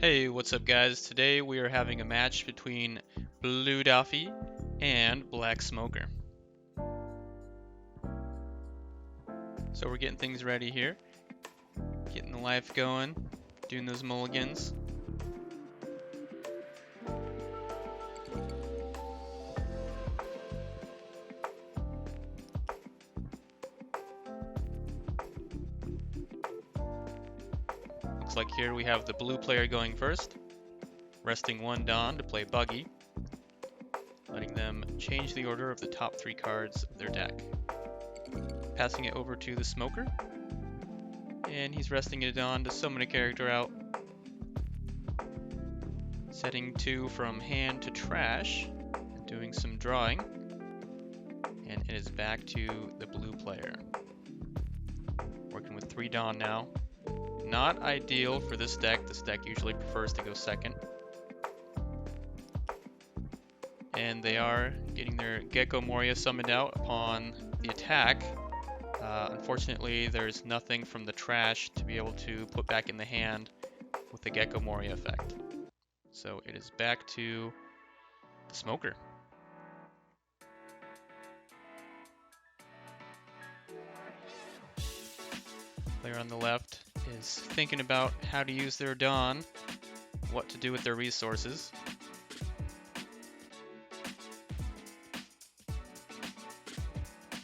Hey, what's up guys? Today we are having a match between Blue Doffy and Black Smoker. So we're getting things ready here. Getting the life going, doing those mulligans. Looks like here we have the blue player going first, resting one Dawn to play Buggy, letting them change the order of the top 3 cards of their deck. Passing it over to the Smoker, and he's resting a Dawn to summon a character out. Setting 2 from hand to trash, and doing some drawing, and it is back to the blue player. Working with 3 Dawn now. Not ideal for this deck. This deck usually prefers to go second. And they are getting their Gecko Moria summoned out upon the attack. Unfortunately, there's nothing from the trash to be able to put back in the hand with the Gecko Moria effect. So it is back to the Smoker. Player on the left is thinking about how to use their Dawn, what to do with their resources.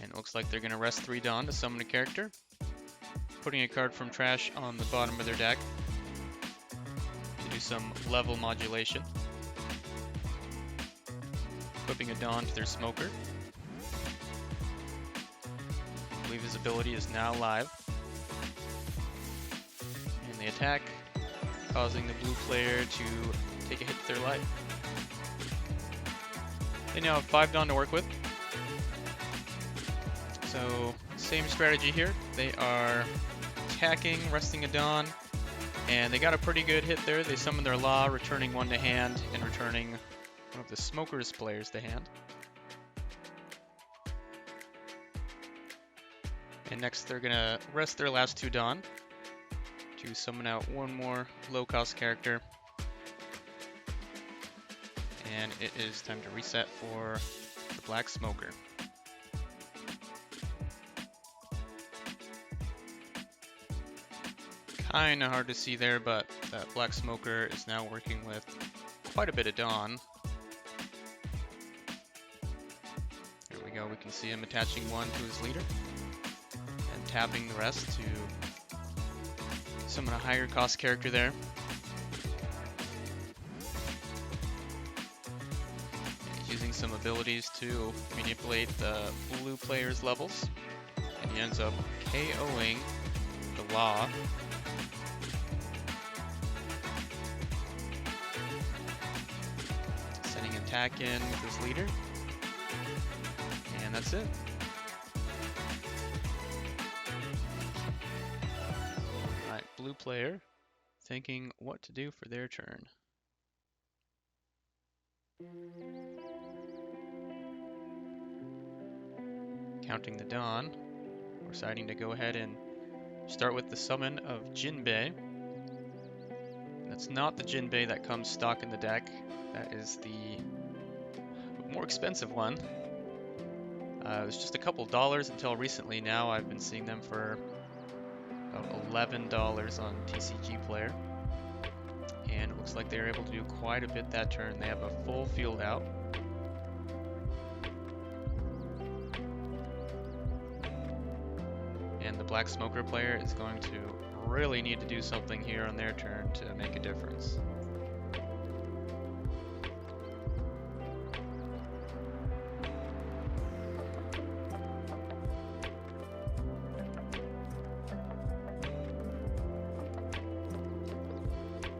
And it looks like they're going to rest 3 Dawn to summon a character, putting a card from trash on the bottom of their deck to do some level modulation. Equipping a Dawn to their Smoker. I believe his ability is now live. And they attack, causing the blue player to take a hit to their life. They now have 5 Dawn to work with. So, same strategy here. They are attacking, resting a Dawn, and they got a pretty good hit there. They summon their Law, returning 1 to hand, and returning one of the Smoker's players to hand. And next they're gonna rest their last 2 Dawn to summon out 1 more low-cost character. And it is time to reset for the Black Smoker. Kinda hard to see there, but that Black Smoker is now working with quite a bit of Dawn. Here we go, we can see him attaching 1 to his leader and tapping the rest to summon a higher cost character there. He's using some abilities to manipulate the blue player's levels, and he ends up KOing the Law. Sending attack in with his leader, and that's it. Alright, blue player thinking what to do for their turn. Counting the Dawn, we're deciding to go ahead and start with the summon of Jinbei. That's not the Jinbei that comes stock in the deck. That is the more expensive one. It was just a couple dollars until recently. Now I've been seeing them for about $11 on TCG Player. And it looks like they're able to do quite a bit that turn. They have a full field out. And the Black Smoker player is going to really need to do something here on their turn to make a difference.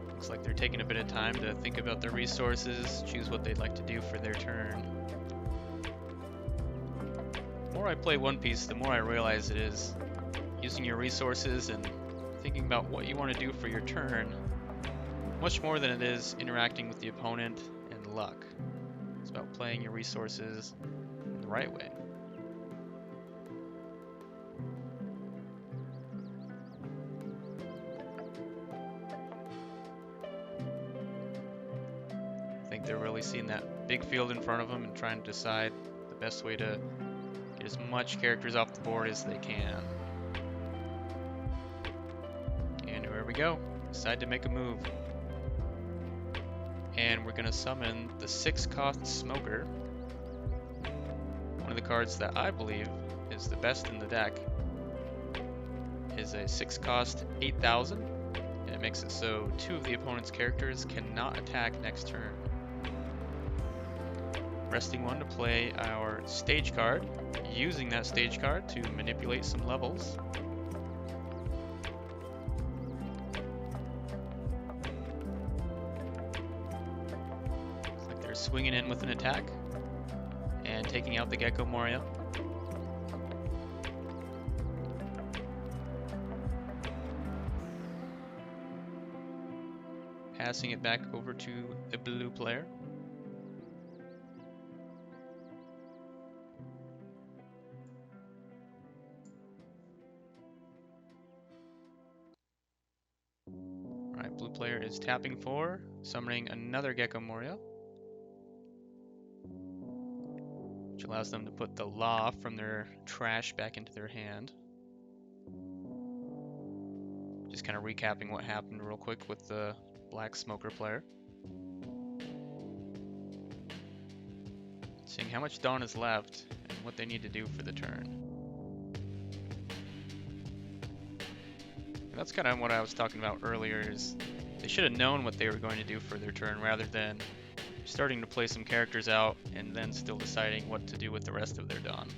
Looks like they're taking a bit of time to think about their resources, choose what they'd like to do for their turn. The more I play One Piece, the more I realize it is using your resources and thinking about what you want to do for your turn much more than it is interacting with the opponent and luck. It's about playing your resources in the right way. think they're really seeing that big field in front of them and trying to decide the best way to get as much characters off the board as they can. And here we go. Decide to make a move. And we're going to summon the 6-cost Smoker. One of the cards that I believe is the best in the deck is a 6-cost 8,000. And it makes it so 2 of the opponent's characters cannot attack next turn. Resting 1 to play our stage card, using that stage card to manipulate some levels. Looks like they're swinging in with an attack and taking out the Gecko Moria. Passing it back over to the blue player. Alright, blue player is tapping 4, summoning another Gecko Moria, which allows them to put the Law from their trash back into their hand. Just kind of recapping what happened real quick with the black Smoker player. Seeing how much Dawn is left and what they need to do for the turn. And that's kind of what I was talking about earlier, is they should have known what they were going to do for their turn rather than starting to play some characters out and then still deciding what to do with the rest of their Dawn.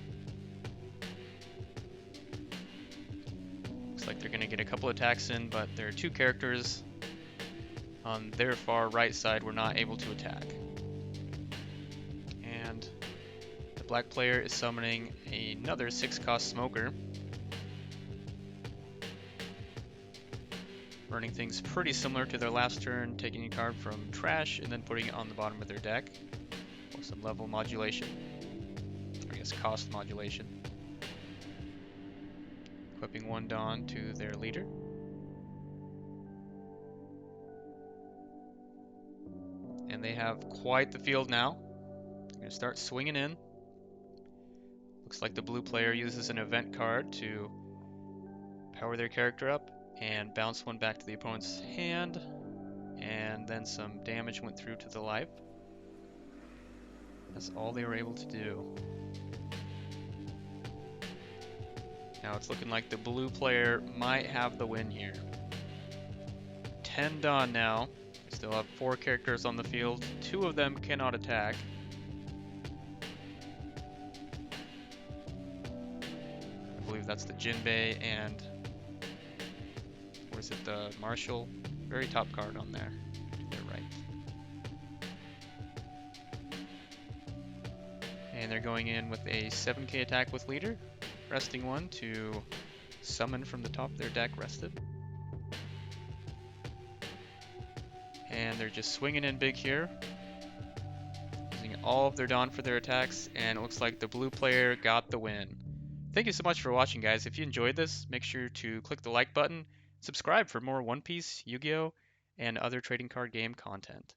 Looks like they're going to get a couple attacks in, but there are 2 characters on their far right side were not able to attack. And the black player is summoning another 6-cost Smoker. Running things pretty similar to their last turn, taking a card from trash and then putting it on the bottom of their deck for some level modulation. Or I guess cost modulation. Equipping 1 Dawn to their leader. And they have quite the field now. They're going to start swinging in. Looks like the blue player uses an event card to power their character up and bounce 1 back to the opponent's hand. And then some damage went through to the life. That's all they were able to do. Now it's looking like the blue player might have the win here. 10 Dawn now. Still have 4 characters on the field. 2 of them cannot attack. I believe that's the Jinbei and, or is it the Marshall? Very top card on there, to their right. And they're going in with a 7k attack with leader. Resting 1 to summon from the top of their deck rested. And they're just swinging in big here, using all of their Dawn for their attacks, and it looks like the blue player got the win. Thank you so much for watching, guys. If you enjoyed this, make sure to click the like button, subscribe for more One Piece, Yu-Gi-Oh, and other trading card game content.